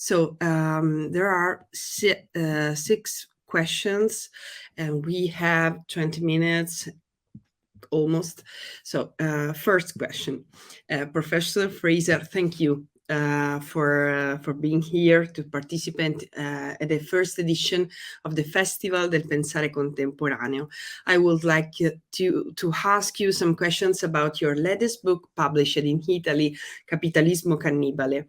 So there are six questions, and we have 20 minutes almost. So first question, Professor Fraser, thank you for being here to participate at the first edition of the Festival del Pensare Contemporaneo. I would like to ask you some questions about your latest book published in Italy, Capitalismo, Cannibale,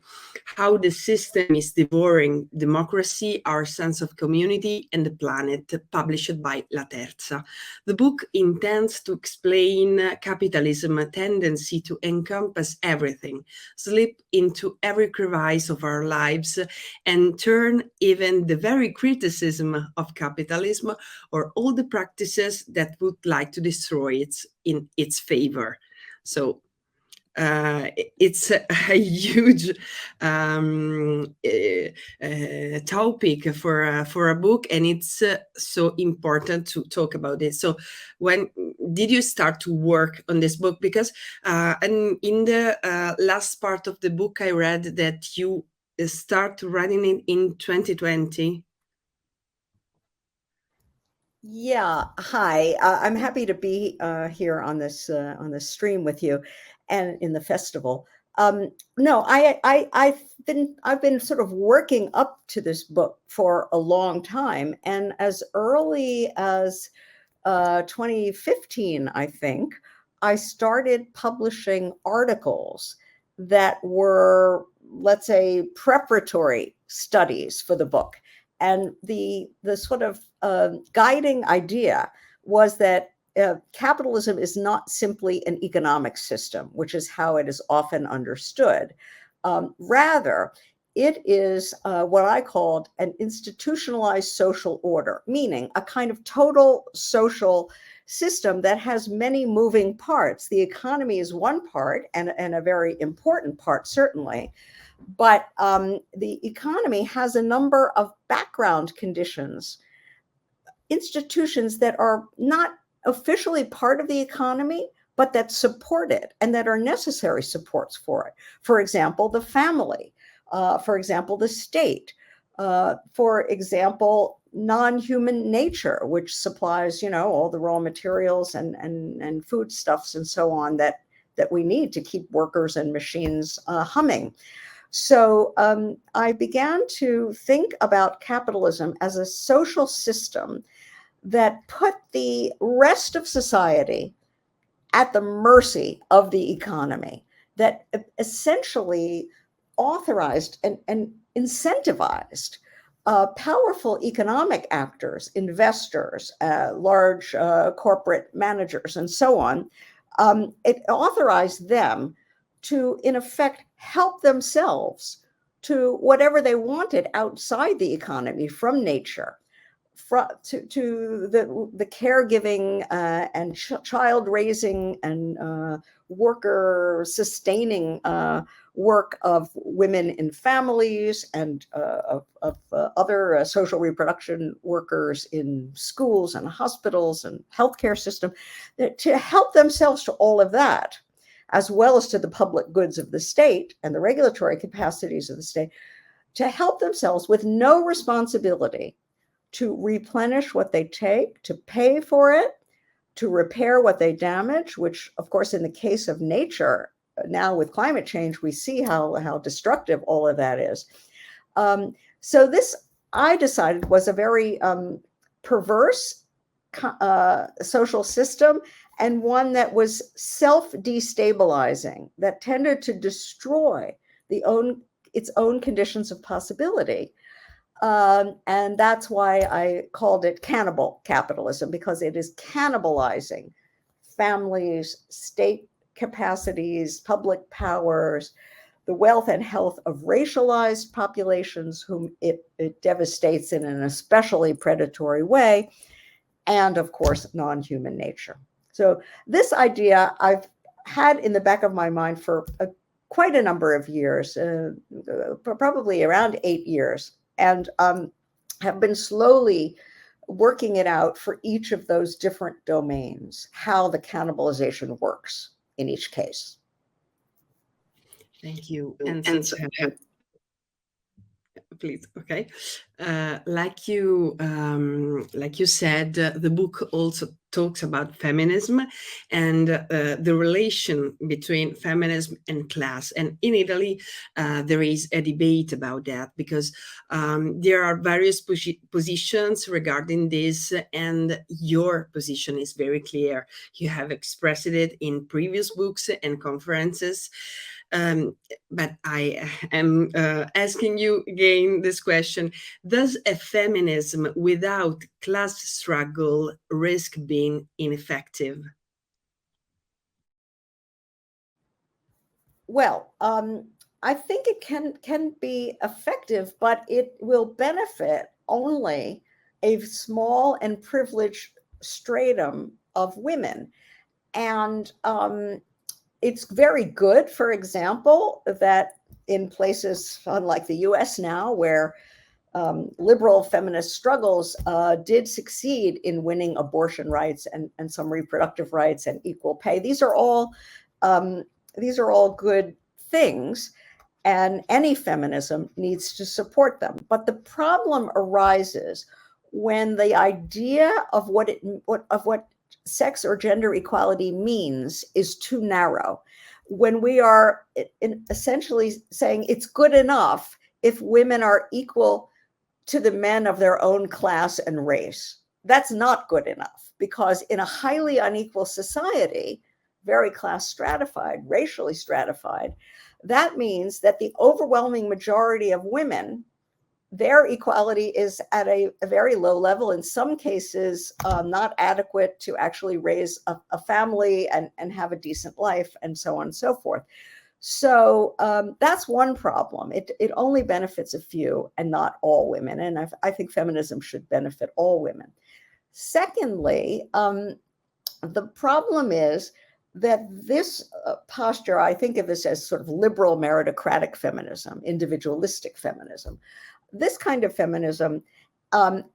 how the system is devouring democracy, our sense of community, and the planet, published by Laterza. The book intends to explain capitalism's tendency to encompass everything, slip into every crevice of our lives, and turn even the very criticism of capitalism or all the practices that would like to destroy it in its favor. So it's a huge topic for a book, and it's so important to talk about it. So when did you start to work on this book? Because and in the last part of the book, I read that you start writing it in 2020. Yeah, hi. I'm happy to be here on this stream with you, and in the festival. No, I've been sort of working up to this book for a long time, and as early as 2015, I think, I started publishing articles that were, let's say, preparatory studies for the book. And the sort of guiding idea was that capitalism is not simply an economic system, which is how it is often understood. Rather, it is what I called an institutionalized social order, meaning a kind of total social system that has many moving parts. The economy is one part, and a very important part, certainly. But the economy has a number of background conditions, institutions that are not officially part of the economy, but that support it and that are necessary supports for it. For example, the family, for example, the state, for example, non-human nature, which supplies, all the raw materials and foodstuffs and so on that we need to keep workers and machines humming. So I began to think about capitalism as a social system that put the rest of society at the mercy of the economy, that essentially authorized and incentivized powerful economic actors, investors, large corporate managers, and so on. It authorized them to, in effect, help themselves to whatever they wanted outside the economy from nature, to the caregiving and child raising and worker sustaining work of women in families and of other social reproduction workers in schools and hospitals and healthcare system, to help themselves to all of that, as well as to the public goods of the state and the regulatory capacities of the state, to help themselves with no responsibility to replenish what they take, to pay for it, to repair what they damage, which, of course, in the case of nature, now with climate change, we see how destructive all of that is. So this, I decided, was a very perverse social system, and one that was self-destabilizing, that tended to destroy its own conditions of possibility. And that's why I called it cannibal capitalism, because it is cannibalizing families, state capacities, public powers, the wealth and health of racialized populations whom it devastates in an especially predatory way, and of course, non-human nature. So this idea I've had in the back of my mind for quite a number of years, probably around 8 years, and have been slowly working it out for each of those different domains, how the cannibalization works in each case. Thank you. please. Okay. Like you said, the book also talks about feminism and the relation between feminism and class. And in Italy, there is a debate about that because there are various positions regarding this, and your position is very clear. You have expressed it in previous books and conferences. But I am asking you again this question. Does a feminism without class struggle risk being ineffective? Well, I think it can be effective, but it will benefit only a small and privileged stratum of women. And it's very good, for example, that in places unlike the US now, where liberal feminist struggles did succeed in winning abortion rights and some reproductive rights and equal pay. These are all good things, and any feminism needs to support them. But the problem arises when the idea of what sex or gender equality means is too narrow. When we are essentially saying it's good enough if women are equal to the men of their own class and race. That's not good enough, because in a highly unequal society, very class stratified, racially stratified, that means that the overwhelming majority of women, their equality is at a very low level, in some cases not adequate to actually raise a family and have a decent life, and so on and so forth. So that's one problem. It only benefits a few and not all women. And I think feminism should benefit all women. Secondly, the problem is that this posture, I think of this as sort of liberal meritocratic feminism, individualistic feminism. This kind of feminism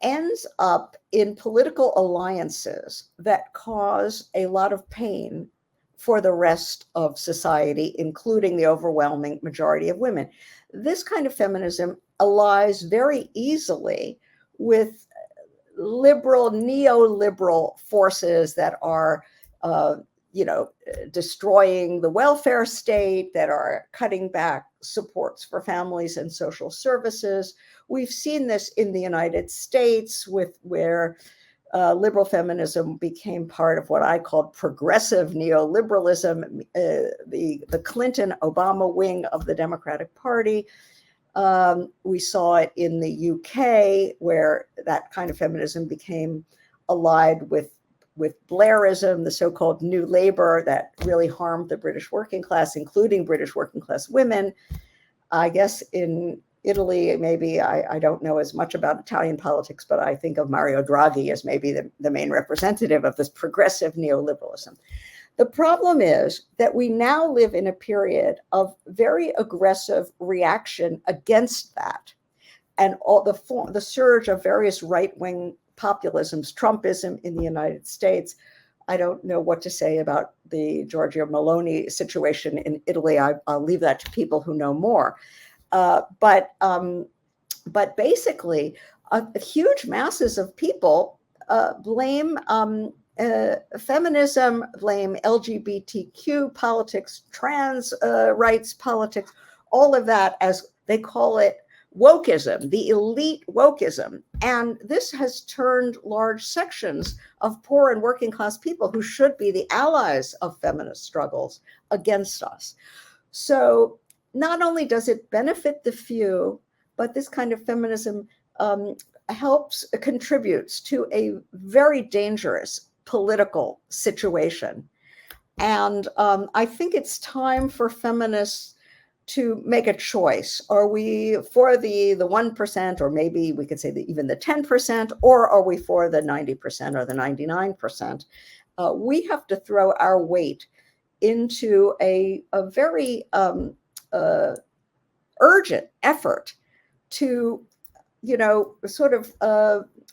ends up in political alliances that cause a lot of pain for the rest of society, including the overwhelming majority of women. This kind of feminism allies very easily with liberal, neoliberal forces that are destroying the welfare state, that are cutting back supports for families and social services. We've seen this in the United States where liberal feminism became part of what I called progressive neoliberalism, the Clinton-Obama wing of the Democratic Party. We saw it in the UK, where that kind of feminism became allied with Blairism, the so-called New Labour that really harmed the British working class, including British working class women. I guess in Italy, maybe I don't know as much about Italian politics, but I think of Mario Draghi as maybe the main representative of this progressive neoliberalism. The problem is that we now live in a period of very aggressive reaction against that, and all the surge of various right-wing populisms, Trumpism in the United States. I don't know what to say about the Giorgia Meloni situation in Italy. I'll leave that to people who know more. But basically, huge masses of people blame feminism, blame LGBTQ politics, trans rights politics, all of that, as they call it, wokeism, the elite wokeism. And this has turned large sections of poor and working class people who should be the allies of feminist struggles against us. So not only does it benefit the few, but this kind of feminism contributes to a very dangerous political situation. And I think it's time for feminists to make a choice. Are we for the 1%, or maybe we could say even the 10%, or are we for the 90% or the 99%? We have to throw our weight into a very urgent effort to, sort of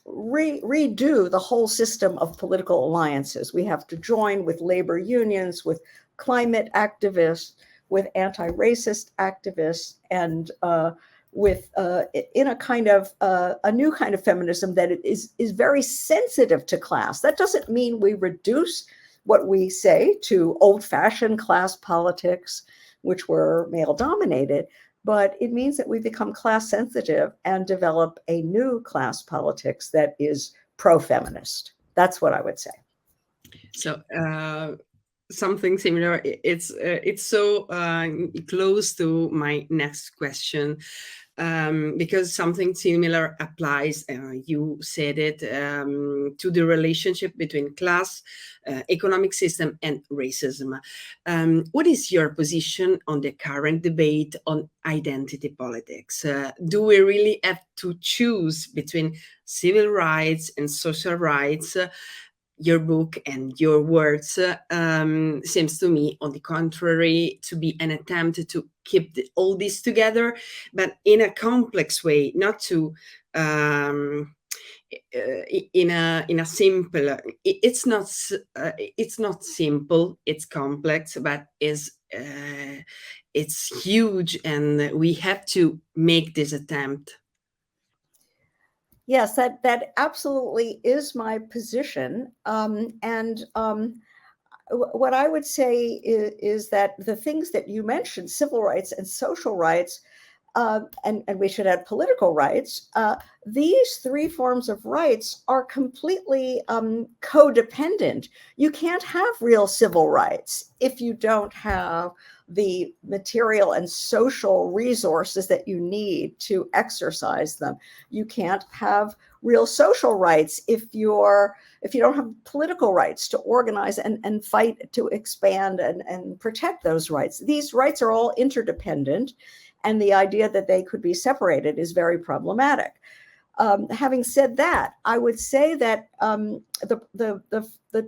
redo the whole system of political alliances. We have to join with labor unions, with climate activists, with anti-racist activists, and in a kind of a new kind of feminism that is very sensitive to class. That doesn't mean we reduce what we say to old-fashioned class politics, which were male-dominated, but it means that we become class sensitive and develop a new class politics that is pro-feminist. That's what I would say. So something similar. It's so close to my next question, because something similar applies. You said it, to the relationship between class, economic system, and racism. What is your position on the current debate on identity politics? Do we really have to choose between civil rights and social rights? Your book and your words seems to me, on the contrary, to be an attempt to keep all this together, but in a complex way, not to in a simple. It's not simple. It's complex, but it's huge, and we have to make this attempt. Yes, that absolutely is my position. What I would say is that the things that you mentioned, civil rights and social rights, and we should add political rights, these three forms of rights are completely codependent. You can't have real civil rights if you don't have the material and social resources that you need to exercise them. You can't have real social rights if you don't have political rights to organize and fight to expand and protect those rights. These rights are all interdependent, and the idea that they could be separated is very problematic. Having said that, I would say that the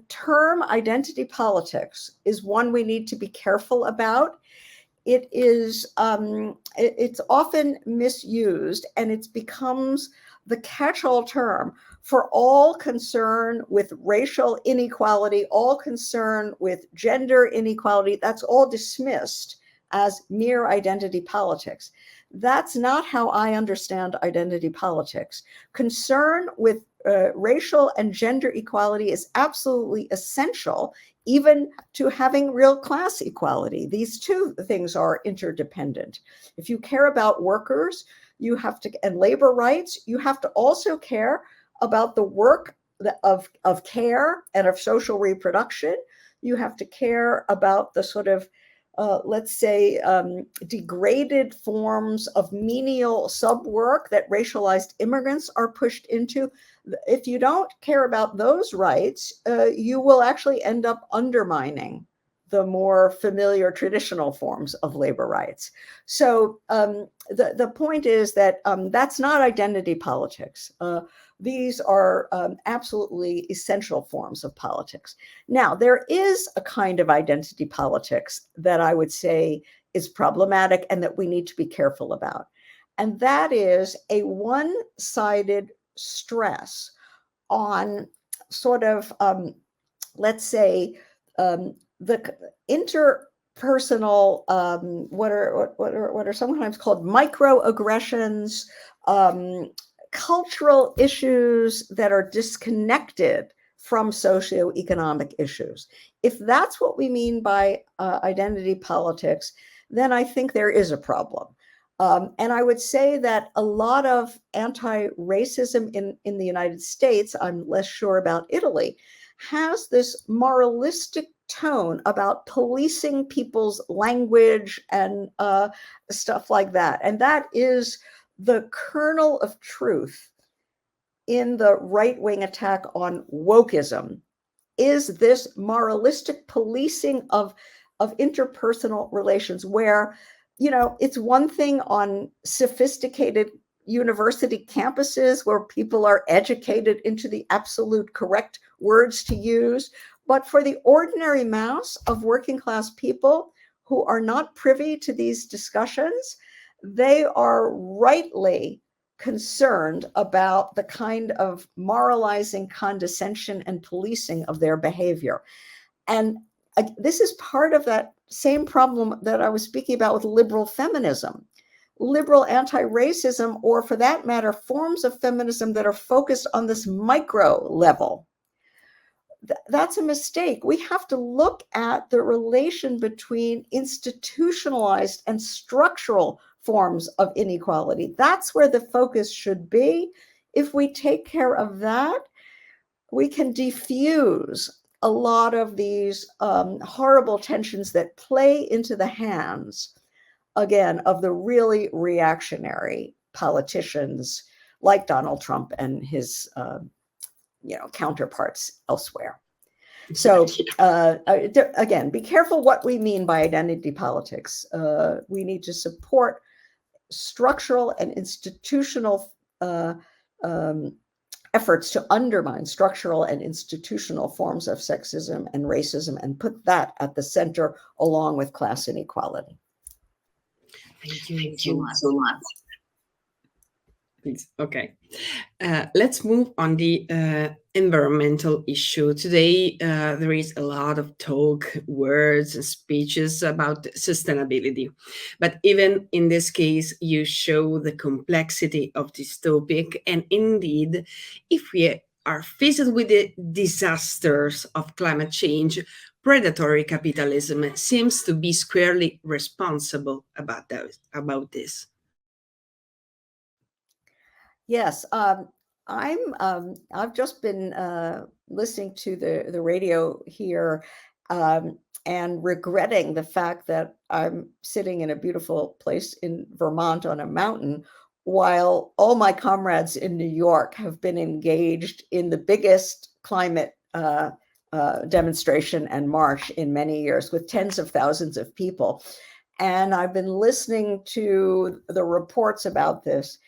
term identity politics is one we need to be careful about. It is it's often misused, and it becomes the catch-all term for all concern with racial inequality, all concern with gender inequality. That's all dismissed as mere identity politics. That's not how I understand identity politics. Concern with racial and gender equality is absolutely essential, even to having real class equality. These two things are interdependent. If you care about workers, you have to, and labor rights, you have to also care about the work of care and of social reproduction. You have to care about the sort of let's say, degraded forms of menial sub-work that racialized immigrants are pushed into. If you don't care about those rights, you will actually end up undermining the more familiar traditional forms of labor rights. So the point is that that's not identity politics. These are absolutely essential forms of politics. Now, there is a kind of identity politics that I would say is problematic and that we need to be careful about. And that is a one-sided stress on sort of, let's say, the interpersonal, what are sometimes called microaggressions, cultural issues that are disconnected from socioeconomic issues. If that's what we mean by identity politics, then I think there is a problem. And I would say that a lot of anti-racism in the United States, I'm less sure about Italy, has this moralistic tone about policing people's language and stuff like that. And that is the kernel of truth in the right-wing attack on wokeism, is this moralistic policing of interpersonal relations, where, you know, it's one thing on sophisticated university campuses where people are educated into the absolute correct words to use, but for the ordinary mass of working class people who are not privy to these discussions, they are rightly concerned about the kind of moralizing condescension and policing of their behavior. And this is part of that same problem that I was speaking about with liberal feminism. liberal anti-racism, or for that matter, forms of feminism that are focused on this micro level. That's a mistake. We have to look at the relation between institutionalized and structural forms of inequality. That's where the focus should be. If we take care of that, we can diffuse a lot of these horrible tensions that play into the hands, again, of the really reactionary politicians like Donald Trump and his counterparts elsewhere. So again, be careful what we mean by identity politics. We need to support structural and institutional efforts to undermine structural and institutional forms of sexism and racism, and put that at the center along with class inequality. Thank you so much. Okay, let's move on the environmental issue. Today, there is a lot of talk, words, and speeches about sustainability. But even in this case, you show the complexity of this topic. And indeed, if we are faced with the disasters of climate change, predatory capitalism seems to be squarely responsible about this. Yes, I've just been listening to the radio here and regretting the fact that I'm sitting in a beautiful place in Vermont on a mountain, while all my comrades in New York have been engaged in the biggest climate demonstration and march in many years, with tens of thousands of people. And I've been listening to the reports about this,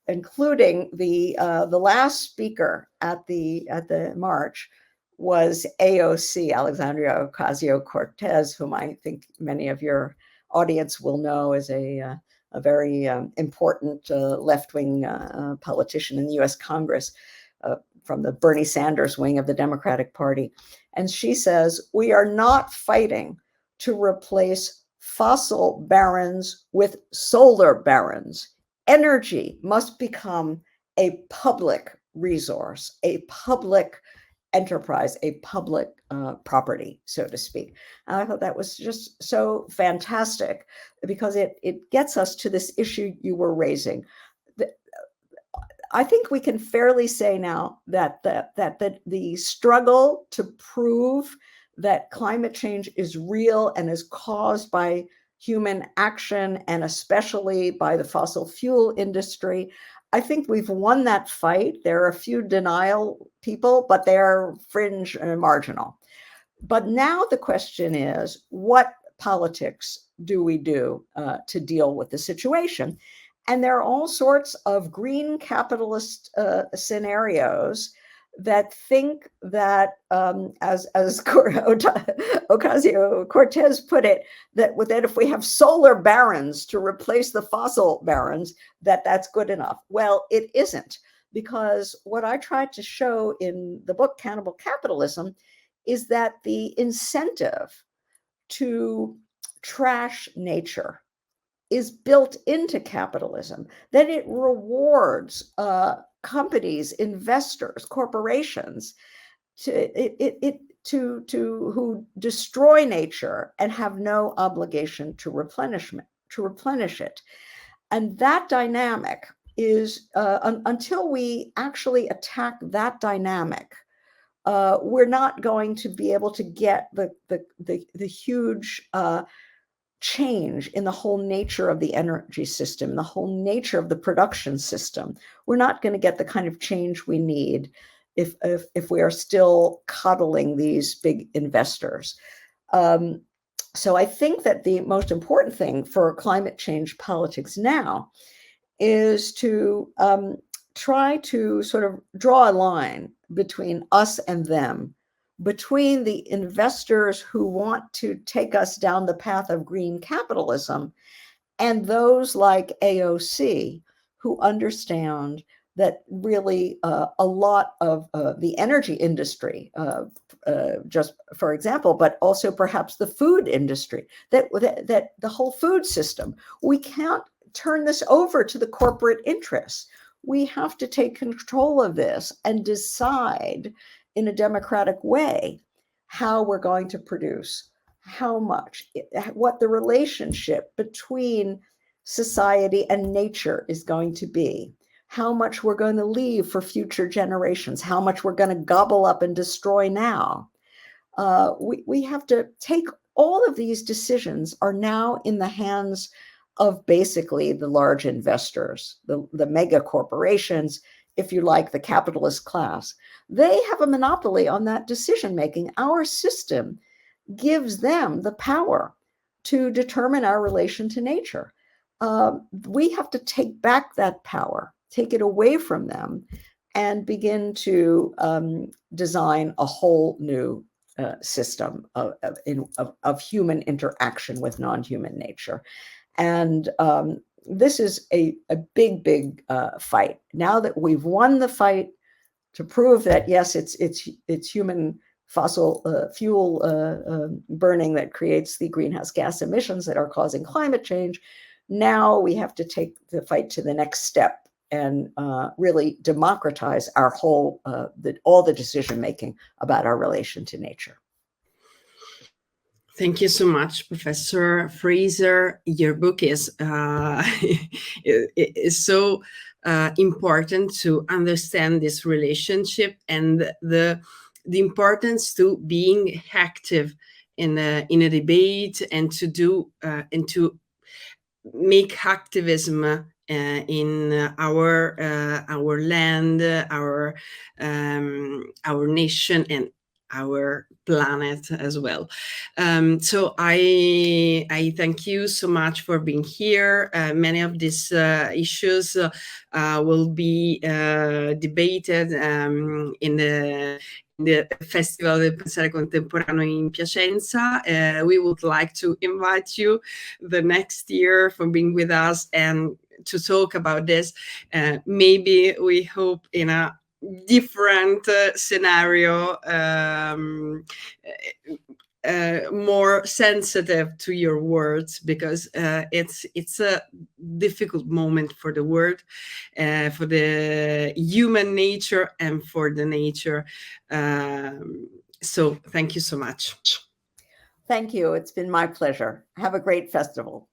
including the last speaker at the march was AOC, Alexandria Ocasio-Cortez, whom I think many of your audience will know as a very important left-wing politician in the U.S. Congress from the Bernie Sanders wing of the Democratic Party. And she says, "We are not fighting to replace fossil barons with solar barons. Energy must become a public resource, a public enterprise, a public property, so to speak." And I thought that was just so fantastic, because it gets us to this issue you were raising. I think we can fairly say now that the struggle to prove that climate change is real and is caused by human action, and especially by the fossil fuel industry, I think we've won that fight. There are a few denial people, but they're fringe and marginal. But now the question is, what politics do we do to deal with the situation? And there are all sorts of green capitalist scenarios that think that, as Ocasio-Cortez put it, that if we have solar barons to replace the fossil barons, that's good enough. Well, it isn't, because what I tried to show in the book Cannibal Capitalism is that the incentive to trash nature is built into capitalism, that it rewards companies, investors, corporations who destroy nature and have no obligation to replenish it. And that dynamic is until we actually attack that dynamic, we're not going to be able to get the huge change in the whole nature of the energy system, the whole nature of the production system. We're not going to get the kind of change we need if we are still coddling these big investors. So I think that the most important thing for climate change politics now is to try to sort of draw a line between us and them, between the investors who want to take us down the path of green capitalism and those like AOC who understand that really a lot of the energy industry, just for example, but also perhaps the food industry, that the whole food system, we can't turn this over to the corporate interests. We have to take control of this and decide in a democratic way how we're going to produce, how much, what the relationship between society and nature is going to be, how much we're going to leave for future generations, how much we're going to gobble up and destroy now. We have to take all of these decisions are now in the hands of basically the large investors, the mega corporations, if you like, the capitalist class. They have a monopoly on that decision making. Our system gives them the power to determine our relation to nature. We have to take back that power, take it away from them, and begin to design a whole new system of human interaction with non-human nature. And this is a big, big fight. Now that we've won the fight to prove that, yes, it's human fossil fuel burning that creates the greenhouse gas emissions that are causing climate change, now we have to take the fight to the next step and really democratize our whole, all the decision-making about our relation to nature. Thank you so much, Professor Fraser. Your book is is so important to understand this relationship and the importance to being active in a debate and to do and to make activism in our land, our nation, and our planet as well. So I thank you so much for being here. Many of these issues will be debated in the Festival del Pensare Contemporaneo in Piacenza. We would like to invite you the next year for being with us and to talk about this. Maybe we hope in a different scenario, more sensitive to your words, because it's a difficult moment for the world, for the human nature and for the nature. So thank you so much. Thank you. It's been my pleasure. Have a great festival.